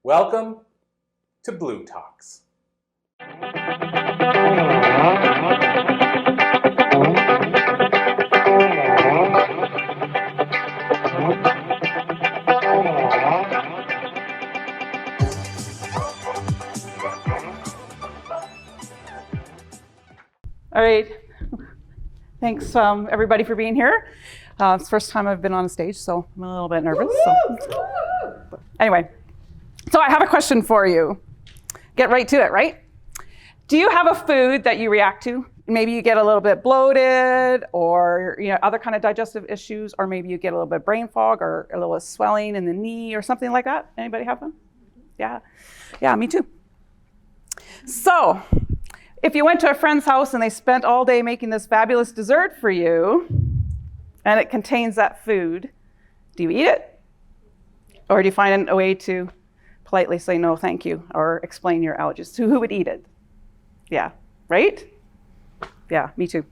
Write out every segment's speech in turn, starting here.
Welcome to Blue Talks. All right, thanks everybody for being here. It's the first time I've been on a stage, so I'm a little bit nervous. Anyway, so I have a question for you. Get right to it, right? Do you have a food that you react to? Maybe you get a little bit bloated or other kind of digestive issues, or maybe you get a little bit of brain fog or a little swelling in the knee or something like that. Anybody have them? Yeah, me too. So, if you went to a friend's house and they spent all day making this fabulous dessert for you, and it contains that food, do you eat it? Or do you find a way to politely say no, thank you, or explain your allergies? So who would eat it? Yeah, right? Yeah, me too.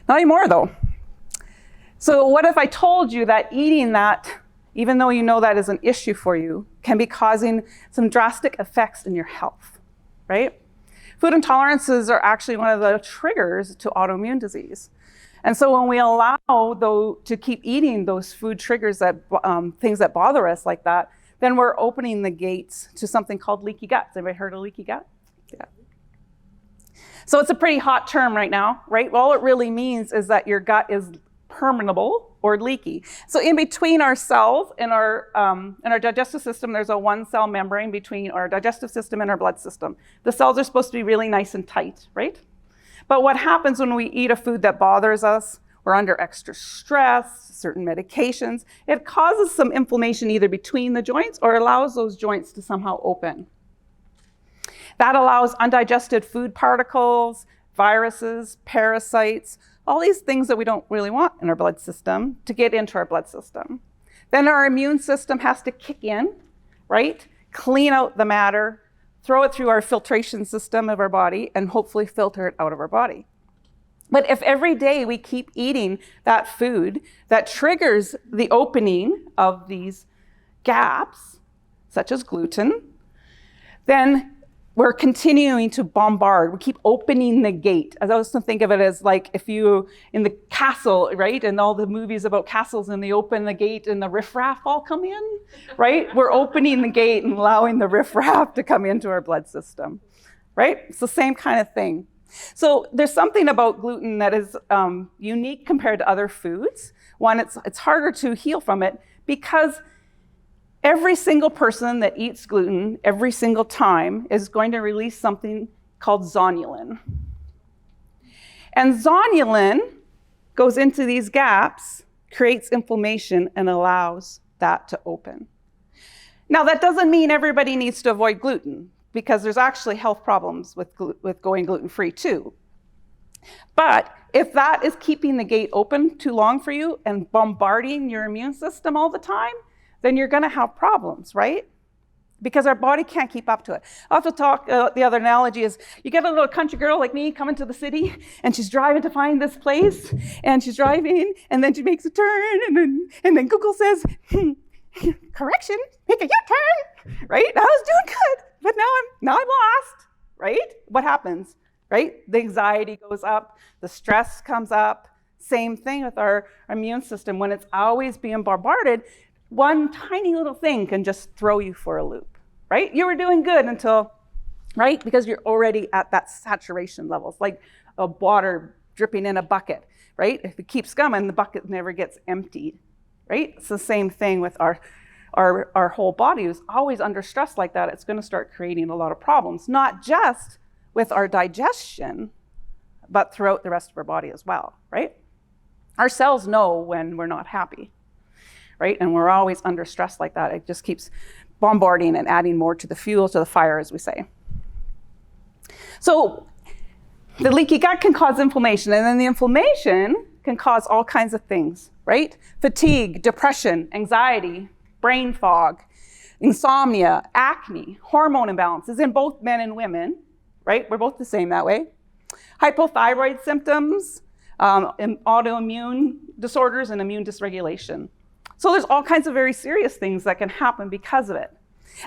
Not anymore though. So what if I told you that eating that, even though you know that is an issue for you, can be causing some drastic effects in your health, right? Food intolerances are actually one of the triggers to autoimmune disease. And so when we allow to keep eating those food triggers, that things that bother us like that, then we're opening the gates to something called leaky gut. Has anybody heard of leaky gut? Yeah. So it's a pretty hot term right now, right? All it really means is that your gut is permeable or leaky. So in between our cells and our digestive system, there's a one-cell membrane between our digestive system and our blood system. The cells are supposed to be really nice and tight, right? But what happens when we eat a food that bothers us, we're under extra stress, certain medications, it causes some inflammation either between the joints or allows those joints to somehow open. That allows undigested food particles, viruses, parasites, all these things that we don't really want in our blood system to get into our blood system. Then our immune system has to kick in, right? Clean out the matter, throw it through our filtration system of our body, and hopefully filter it out of our body. But if every day we keep eating that food that triggers the opening of these gaps, such as gluten, then we're continuing to bombard. We keep opening the gate. As I was to think of it as like if you, in the castle, right? And all the movies about castles and they open the gate and the riffraff all come in, right? We're opening the gate and allowing the riffraff to come into our blood system, right? It's the same kind of thing. So there's something about gluten that is unique compared to other foods. One, it's harder to heal from it because every single person that eats gluten every single time is going to release something called zonulin. And zonulin goes into these gaps, creates inflammation, and allows that to open. Now, that doesn't mean everybody needs to avoid gluten, because there's actually health problems with going gluten-free too. But if that is keeping the gate open too long for you and bombarding your immune system all the time, then you're going to have problems, right? Because our body can't keep up to it. I have to talk, the other analogy is, you get a little country girl like me coming to the city, and she's driving to find this place, and she's driving, and then she makes a turn, and then Google says, correction, make a U-turn, right? I was doing good, but now I'm lost, right? What happens, right? The anxiety goes up, the stress comes up. Same thing with our immune system. When it's always being bombarded, one tiny little thing can just throw you for a loop, right? You were doing good until, right? Because you're already at that saturation level. It's like a water dripping in a bucket, right? If it keeps coming, the bucket never gets emptied, right? It's the same thing with our whole body. Is always under stress like that, it's going to start creating a lot of problems, not just with our digestion, but throughout the rest of our body as well, right? Our cells know when we're not happy, right? And we're always under stress like that. It just keeps bombarding and adding more to the fuel to the fire, as we say. So the leaky gut can cause inflammation, and then the inflammation can cause all kinds of things, right? Fatigue, depression, anxiety, brain fog, insomnia, acne, hormone imbalances in both men and women, right? We're both the same that way. Hypothyroid symptoms, autoimmune disorders, and immune dysregulation. So there's all kinds of very serious things that can happen because of it.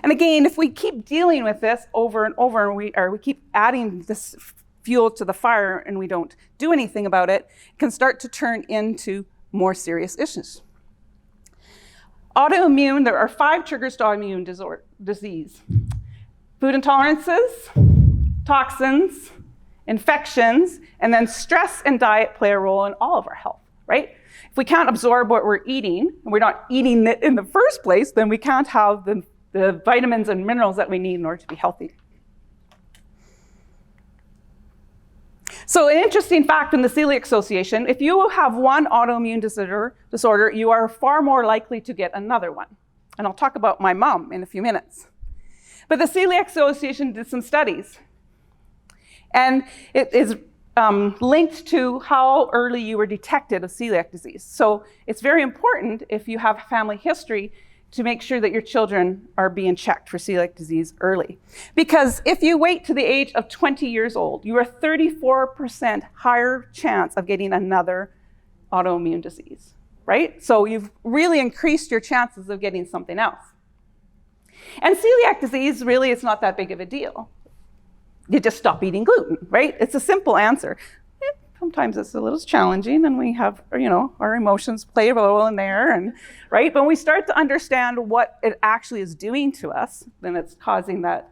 And again, if we keep dealing with this over and over, and we keep adding this fuel to the fire and we don't do anything about it, it can start to turn into more serious issues. Autoimmune, there are 5 triggers to autoimmune disease. Food intolerances, toxins, infections, and then stress and diet play a role in all of our health, right? If we can't absorb what we're eating, and we're not eating it in the first place, then we can't have the vitamins and minerals that we need in order to be healthy. So an interesting fact in the Celiac Association, if you have one autoimmune disorder, you are far more likely to get another one. And I'll talk about my mom in a few minutes. But the Celiac Association did some studies. And it is linked to how early you were detected of celiac disease. So it's very important if you have family history to make sure that your children are being checked for celiac disease early. Because if you wait to the age of 20 years old, you are 34% higher chance of getting another autoimmune disease, right? So you've really increased your chances of getting something else. And celiac disease, really, it's not that big of a deal. You just stop eating gluten, right? It's a simple answer. Sometimes it's a little challenging, and we have, our emotions play a role in there, and right? But when we start to understand what it actually is doing to us, then it's causing that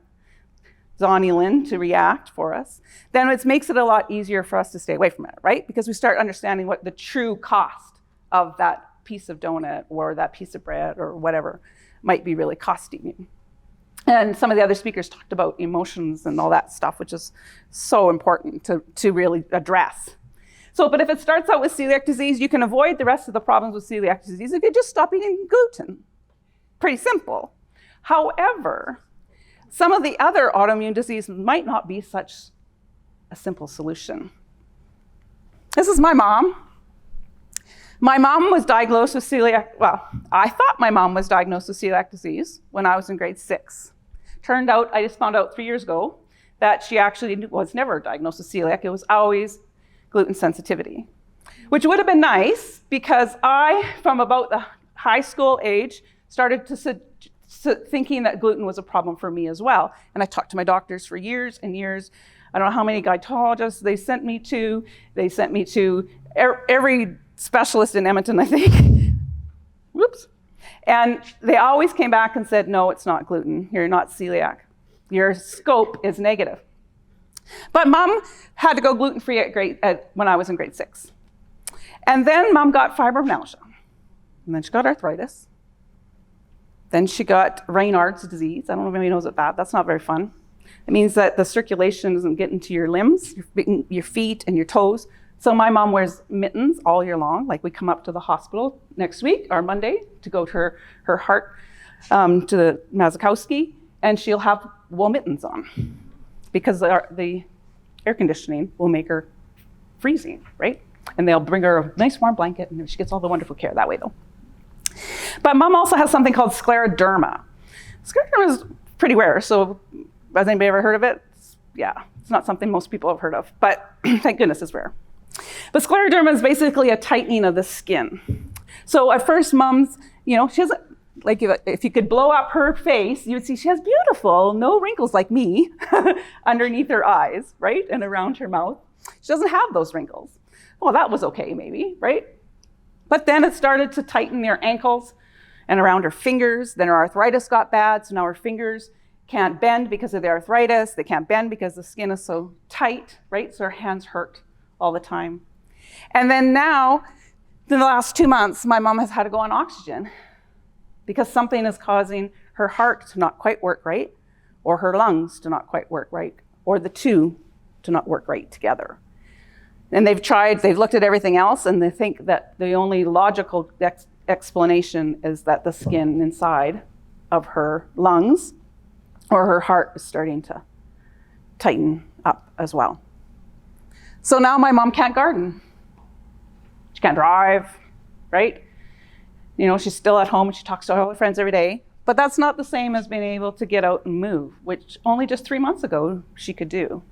zonulin to react for us, then it makes it a lot easier for us to stay away from it, right? Because we start understanding what the true cost of that piece of donut or that piece of bread or whatever might be really costing you. And some of the other speakers talked about emotions and all that stuff, which is so important to really address. So, but if it starts out with celiac disease, you can avoid the rest of the problems with celiac disease if you just stop eating gluten. Pretty simple. However, some of the other autoimmune disease might not be such a simple solution. This is my mom. My mom was diagnosed with I thought my mom was diagnosed with celiac disease when I was in grade 6. Turned out, I just found out 3 years ago that she actually was never diagnosed with celiac. It was always gluten sensitivity, which would have been nice because I, from about the high school age, started to thinking that gluten was a problem for me as well. And I talked to my doctors for years and years. I don't know how many gynecologists they sent me to. They sent me to every specialist in Edmonton, I think. Whoops. And they always came back and said, no, it's not gluten. You're not celiac. Your scope is negative. But Mom had to go gluten-free when I was in grade 6. And then Mom got fibromyalgia. And then she got arthritis. Then she got Raynaud's disease. I don't know if anybody knows what that's not very fun. It means that the circulation doesn't get into your limbs, your feet and your toes. So my mom wears mittens all year long. Like we come up to the hospital next week or Monday to go to her heart to the Mazakowski, and she'll have wool mittens on because the air conditioning will make her freezing, right? And they'll bring her a nice warm blanket, and she gets all the wonderful care that way, though. But Mom also has something called scleroderma. Scleroderma is pretty rare, so has anybody ever heard of it? Yeah, it's not something most people have heard of, but thank goodness it's rare. But scleroderma is basically a tightening of the skin. So at first, Mom's, she has, if you could blow up her face, you would see she has beautiful, no wrinkles like me, underneath her eyes, right? And around her mouth. She doesn't have those wrinkles. Well, that was okay, maybe, right? But then it started to tighten her ankles and around her fingers. Then her arthritis got bad, so now her fingers can't bend because of the arthritis. They can't bend because the skin is so tight, right? So her hands hurt all the time. And then now, in the last 2 months, my mom has had to go on oxygen because something is causing her heart to not quite work right, or her lungs to not quite work right, or the two to not work right together. And they've looked at everything else, and they think that the only logical explanation is that the skin inside of her lungs or her heart is starting to tighten up as well. So now my mom can't garden. She can't drive, right? She's still at home and she talks to all her friends every day. But that's not the same as being able to get out and move, which only just 3 months ago she could do.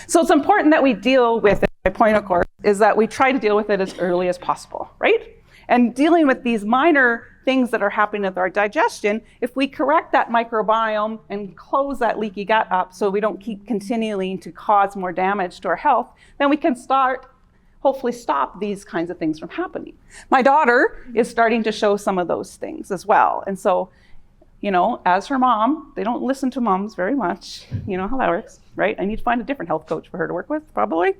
So it's important that we deal with it. My point, of course, is that we try to deal with it as early as possible, right? And dealing with these minor things that are happening with our digestion, if we correct that microbiome and close that leaky gut up so we don't keep continuing to cause more damage to our health, then we can hopefully stop these kinds of things from happening. My daughter is starting to show some of those things as well. And so, as her mom, they don't listen to moms very much. You know how that works, right? I need to find a different health coach for her to work with, probably.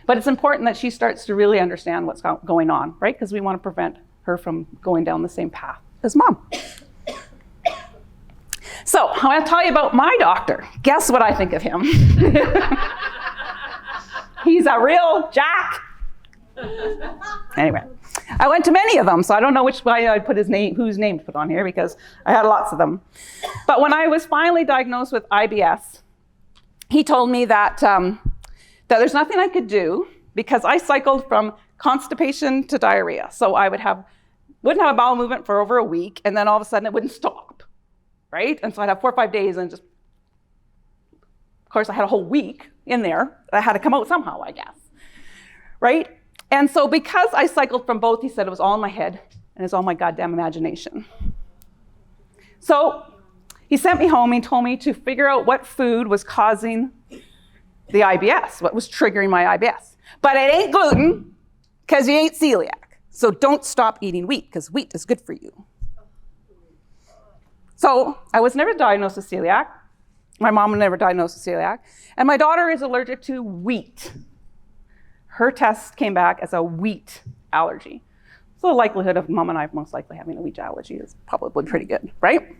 But it's important that she starts to really understand what's going on, right? Because we want to prevent her from going down the same path as mom. So I'm going to tell you about my doctor. Guess what I think of him? He's a real jack. Anyway, I went to many of them, so I don't know which way I'd put whose name to put on here, because I had lots of them. But when I was finally diagnosed with IBS, he told me that there's nothing I could do because I cycled from constipation to diarrhea. So I wouldn't have a bowel movement for over a week, and then all of a sudden it wouldn't stop, right? And so I'd have 4 or 5 days, and of course I had a whole week in there that had to come out somehow, I guess, right? And so because I cycled from both, he said it was all in my head and it's all my goddamn imagination. So he sent me home. He told me to figure out what food was causing the IBS, what was triggering my IBS. But it ain't gluten, because you ain't celiac. So don't stop eating wheat, because wheat is good for you. So I was never diagnosed with celiac. My mom was never diagnosed with celiac. And my daughter is allergic to wheat. Her test came back as a wheat allergy. So the likelihood of mom and I most likely having a wheat allergy is probably pretty good, right?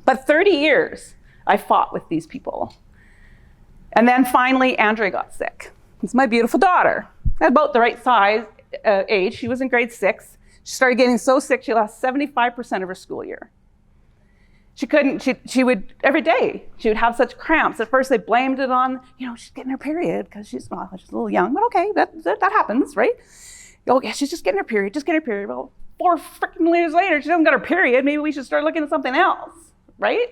But 30 years I fought with these people. And then finally, Andrea got sick. It's my beautiful daughter. At about the right size, age. She was in grade 6. She started getting so sick, she lost 75% of her school year. She would, every day, she would have such cramps. At first, they blamed it on, she's getting her period because she's a little young. But okay, that happens, right? Oh, yeah, she's just getting her period, Well, 4 freaking years later, she doesn't get her period. Maybe we should start looking at something else, right?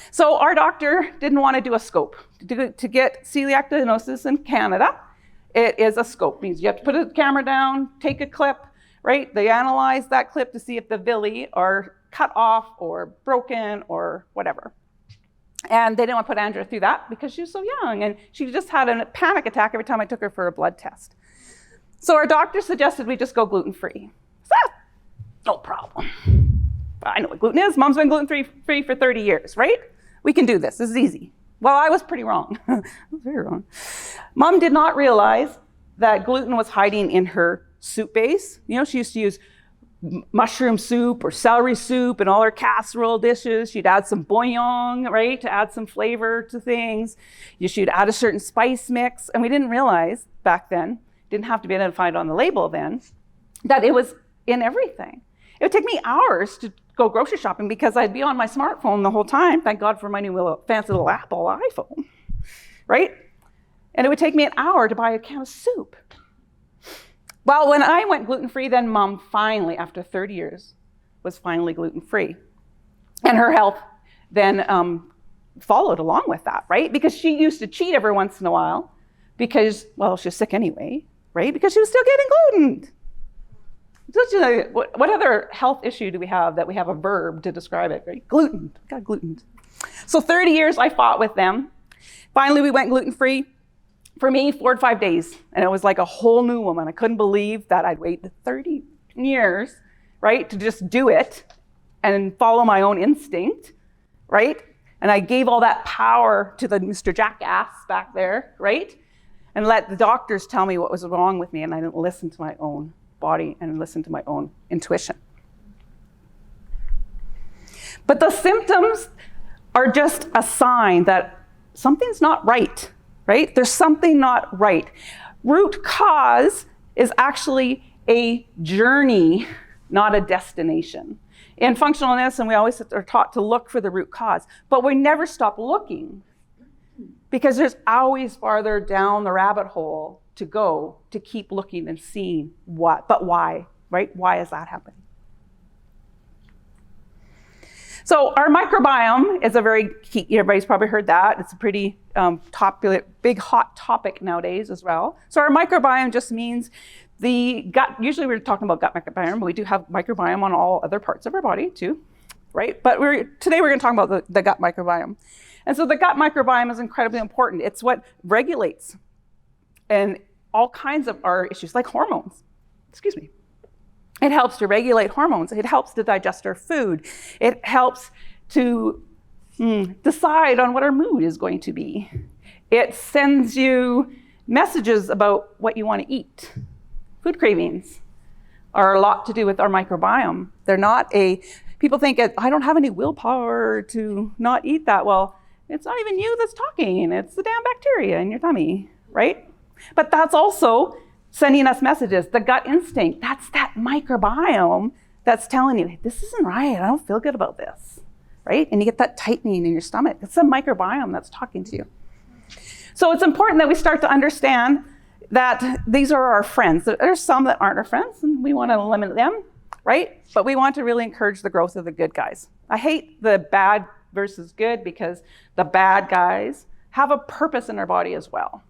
So our doctor didn't want to do a scope. To get celiac diagnosis in Canada, it is a scope. It means you have to put a camera down, take a clip, right? They analyze that clip to see if the villi are cut off or broken or whatever. And they didn't want to put Andrea through that because she was so young, and she just had a panic attack every time I took her for a blood test. So our doctor suggested we just go gluten-free. So, no problem. I know what gluten is. Mom's been gluten-free for 30 years, right? We can do this. This is easy. Well, I was pretty wrong. I was very wrong. Mom did not realize that gluten was hiding in her soup base. She used to use mushroom soup or celery soup in all her casserole dishes. She'd add some bouillon, right, to add some flavor to things. She'd add a certain spice mix. And we didn't realize back then, didn't have to be identified on the label then, that it was in everything. It would take me hours to go grocery shopping because I'd be on my smartphone the whole time. Thank God for my new fancy little Apple iPhone, right? And it would take me an hour to buy a can of soup. Well, when I went gluten-free, then Mom finally, after 30 years, was finally gluten-free. And her health then followed along with that, right? Because she used to cheat every once in a while because, well, she was sick anyway, right? Because she was still getting gluten. What other health issue do we have that we have a verb to describe it, right? Gluten, got gluten. So 30 years I fought with them. Finally, we went gluten-free. For me, 4 to 5 days, and it was like a whole new woman. I couldn't believe that I'd waited 30 years, right, to just do it and follow my own instinct, right? And I gave all that power to the Mr. Jackass back there, right? And let the doctors tell me what was wrong with me, and I didn't listen to my own body and listen to my own intuition. But the symptoms are just a sign that something's not right. Right? There's something not right. Root cause is actually a journey, not a destination. In functional medicine, we always are taught to look for the root cause, but we never stop looking because there's always farther down the rabbit hole to go to keep looking and seeing what, but why, right? Why is that happening? So our microbiome is a very key, everybody's probably heard that. It's a pretty popular, big hot topic nowadays as well. So our microbiome just means The gut, usually we're talking about gut microbiome, but we do have microbiome on all other parts of our body too, right? But today we're going to talk about the gut microbiome. And so the gut microbiome is incredibly important. It's what regulates and all kinds of our issues, like hormones. Excuse me. It helps to regulate hormones. It helps to digest our food. It helps to decide on what our mood is going to be. It sends you messages about what you want to eat. Food cravings are a lot to do with our microbiome. They're not people think, I don't have any willpower to not eat that. Well, it's not even you that's talking. It's the damn bacteria in your tummy, right? But that's also sending us messages. The gut instinct, that's that microbiome that's telling you, hey, this isn't right. I don't feel good about this, right? And you get that tightening in your stomach. It's the microbiome that's talking to you. So it's important that we start to understand that these are our friends. There's some that aren't our friends, and we want to eliminate them, right? But we want to really encourage the growth of the good guys. I hate the bad versus good because the bad guys have a purpose in our body as well.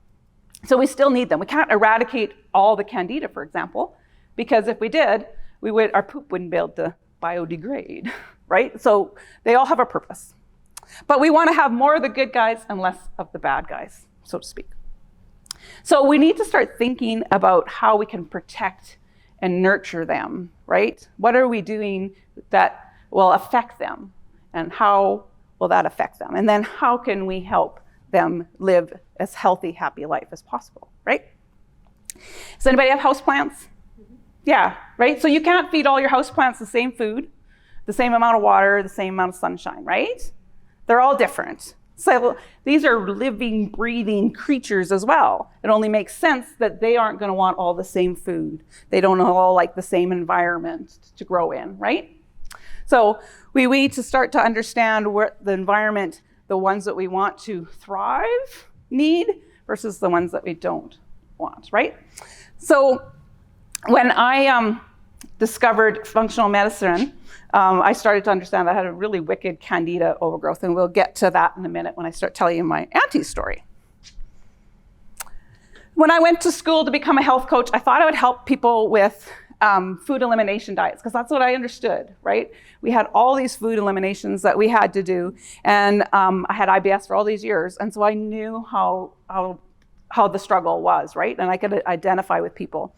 So we still need them. We can't eradicate all the candida, for example, because if we did, our poop wouldn't be able to biodegrade, right? So they all have a purpose. But we want to have more of the good guys and less of the bad guys, so to speak. So we need to start thinking about how we can protect and nurture them, right? What are we doing that will affect them? And how will that affect them? And then how can we help them live as healthy, happy life as possible, right? Does anybody have houseplants? Yeah, right? So you can't feed all your houseplants the same food, the same amount of water, the same amount of sunshine, right? They're all different. So these are living, breathing creatures as well. It only makes sense that they aren't going to want all the same food. They don't all like the same environment to grow in, right? So we need to start to understand what the environment, the ones that we want to thrive, need, versus the ones that we don't want, right? So when I discovered functional medicine, I started to understand that I had a really wicked candida overgrowth, and we'll get to that in a minute when I start telling you my auntie's story. When I went to school to become a health coach, I thought I would help people with food elimination diets, because that's what I understood, right? We had all these food eliminations that we had to do, and I had IBS for all these years, and so I knew how the struggle was, right? And I could identify with people.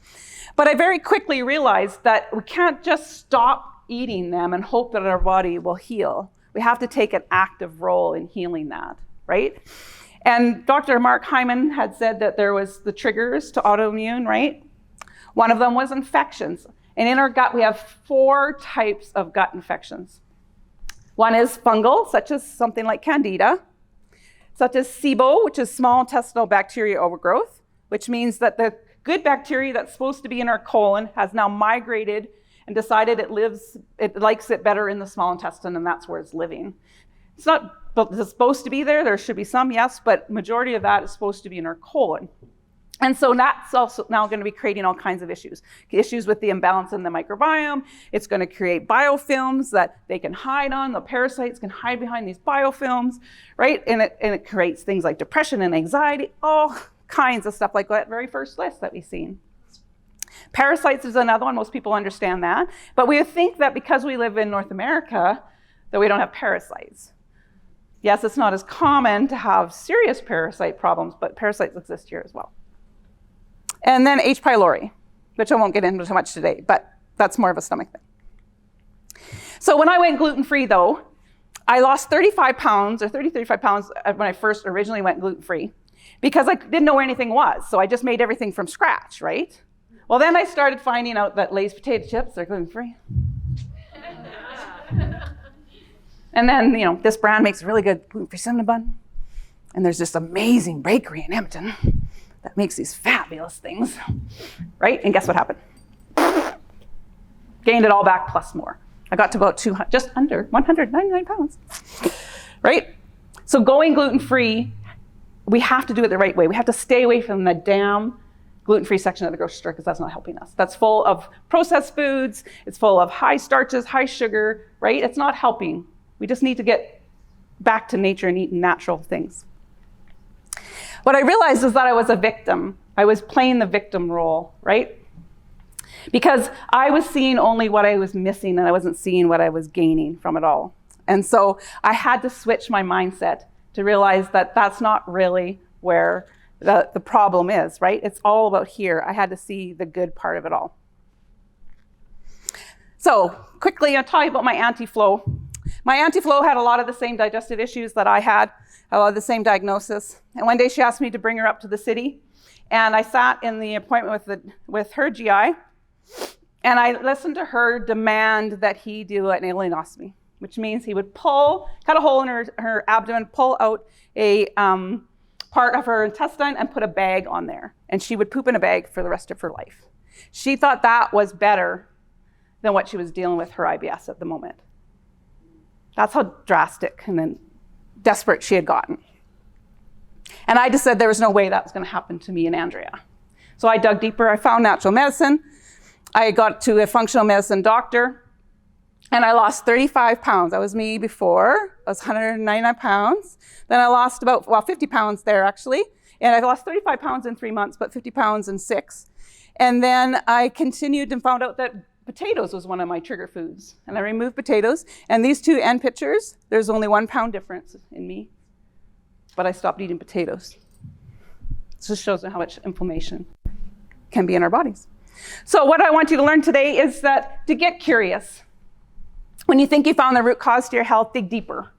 But I very quickly realized that we can't just stop eating them and hope that our body will heal. We have to take an active role in healing that, right? And Dr. Mark Hyman had said that there was the triggers to autoimmune, right? One of them was infections. And in our gut, we have 4 types of gut infections. One is fungal, such as something like candida, such as SIBO, which is small intestinal bacteria overgrowth, which means that the good bacteria that's supposed to be in our colon has now migrated and decided it likes it better in the small intestine, and that's where it's living. It's not, but it's supposed to be there. There should be some, yes, but majority of that is supposed to be in our colon. And so that's also now going to be creating all kinds of issues with the imbalance in the microbiome. It's going to create biofilms that they can hide on. The parasites can hide behind these biofilms, right? And it creates things like depression and anxiety, all kinds of stuff like that very first list that we've seen. Parasites is another one. Most people understand that. But we think that because we live in North America, that we don't have parasites. Yes, it's not as common to have serious parasite problems, but parasites exist here as well. And then H. pylori, which I won't get into too much today, but that's more of a stomach thing. So when I went gluten-free, though, I lost 35 pounds or 35 pounds when I first originally went gluten-free because I didn't know where anything was. So I just made everything from scratch, right? Well, then I started finding out that Lay's potato chips are gluten-free. And then, this brand makes a really good gluten-free cinnamon bun. And there's this amazing bakery in Edmonton that makes these fabulous things, right? And guess what happened? Gained it all back plus more. I got to about just under 199 pounds, right? So going gluten-free, we have to do it the right way. We have to stay away from the damn gluten-free section of the grocery store because that's not helping us. That's full of processed foods. It's full of high starches, high sugar, right? It's not helping. We just need to get back to nature and eat natural things. What I realized is that I was a victim. I was playing the victim role, right? because I was seeing only what I was missing and I wasn't seeing what I was gaining from it all. And so I had to switch my mindset to realize that that's not really where the problem is, right? It's all about here. I had to see the good part of it all. So quickly, I'll tell you about my Auntie Flo. My Auntie Flo had a lot of the same digestive issues that I had, a lot of the same diagnosis. And one day she asked me to bring her up to the city. And I sat in the appointment with her GI, and I listened to her demand that he do an ileostomy, which means he would cut a hole in her abdomen, pull out a part of her intestine and put a bag on there. And she would poop in a bag for the rest of her life. She thought that was better than what she was dealing with her IBS at the moment. That's how drastic and then desperate she had gotten. And I just said there was no way that was going to happen to me and Andrea. So I dug deeper. I found natural medicine. I got to a functional medicine doctor, and I lost 35 pounds. That was me before. I was 199 pounds. Then I lost 50 pounds there, actually. And I lost 35 pounds in 3 months, but 50 pounds in 6. And then I continued and found out that potatoes was one of my trigger foods. And I removed potatoes. And these two end pictures, there's only 1 pound difference in me. But I stopped eating potatoes. This just shows how much inflammation can be in our bodies. So what I want you to learn today is that to get curious. When you think you found the root cause to your health, dig deeper.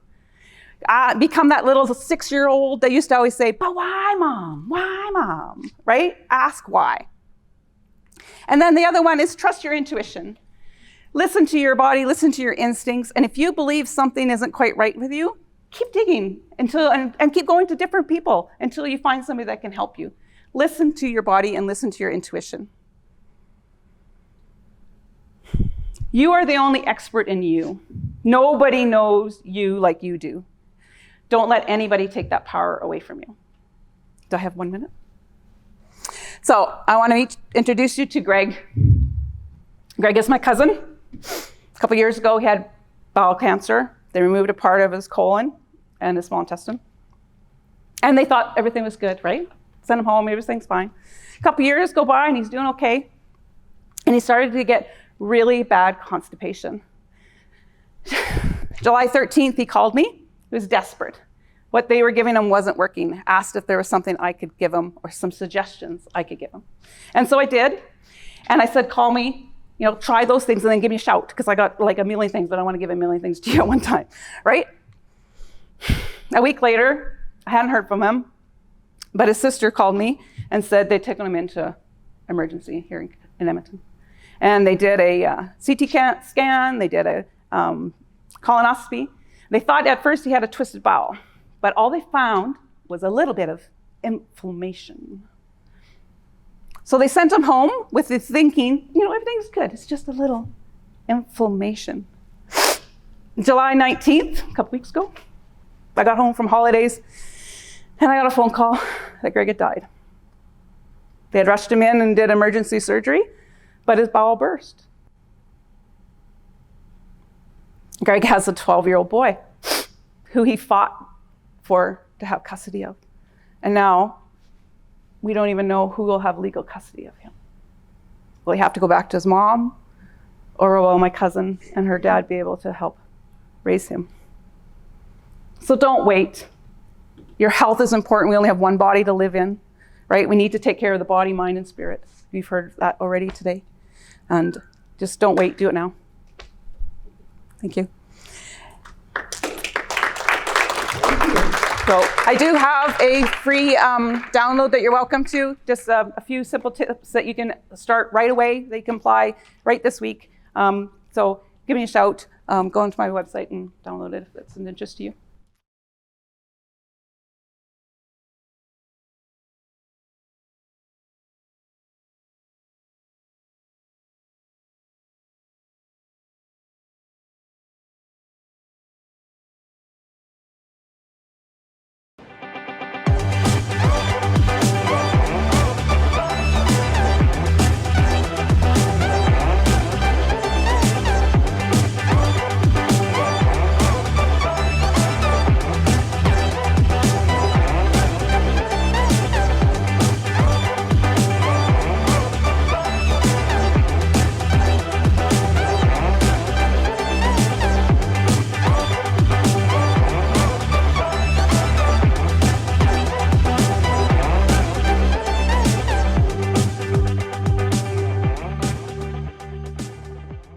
Become that little 6-year-old that used to always say, but why, Mom? Why, Mom? Right? Ask why. And then the other one is trust your intuition. Listen to your body, listen to your instincts, and if you believe something isn't quite right with you, keep digging and keep going to different people until you find somebody that can help you. Listen to your body and listen to your intuition. You are the only expert in you. Nobody knows you like you do. Don't let anybody take that power away from you. Do I have 1 minute? So I want to introduce you to Greg. Greg is my cousin. A couple years ago, he had bowel cancer. They removed a part of his colon and his small intestine. And they thought everything was good, right? Sent him home, everything's fine. A couple years go by and he's doing okay. And he started to get really bad constipation. July 13th, he called me. He was desperate. What they were giving him wasn't working. Asked if there was something I could give him or some suggestions I could give him. And so I did. And I said, call me, try those things and then give me a shout, because I got like a million things, but I want to give a million things to you at one time, right? A week later, I hadn't heard from him, but his sister called me and said they'd taken him into emergency here in Edmonton. And they did a CT scan, they did a colonoscopy. They thought at first he had a twisted bowel, but all they found was a little bit of inflammation. So they sent him home with the thinking, everything's good. It's just a little inflammation. July 19th, a couple weeks ago, I got home from holidays and I got a phone call that Greg had died. They had rushed him in and did emergency surgery, but his bowel burst. Greg has a 12-year-old boy who he fought to have custody of. And now we don't even know who will have legal custody of him. Will he have to go back to his mom, or will my cousin and her dad be able to help raise him? So don't wait. Your health is important. We only have one body to live in, right? We need to take care of the body, mind, and spirit. We've heard that already today. And just don't wait, do it now. Thank you. So I do have a free download that you're welcome to. Just a few simple tips that you can start right away. They can apply right this week. So give me a shout. Go onto my website and download it if it's an interest to you.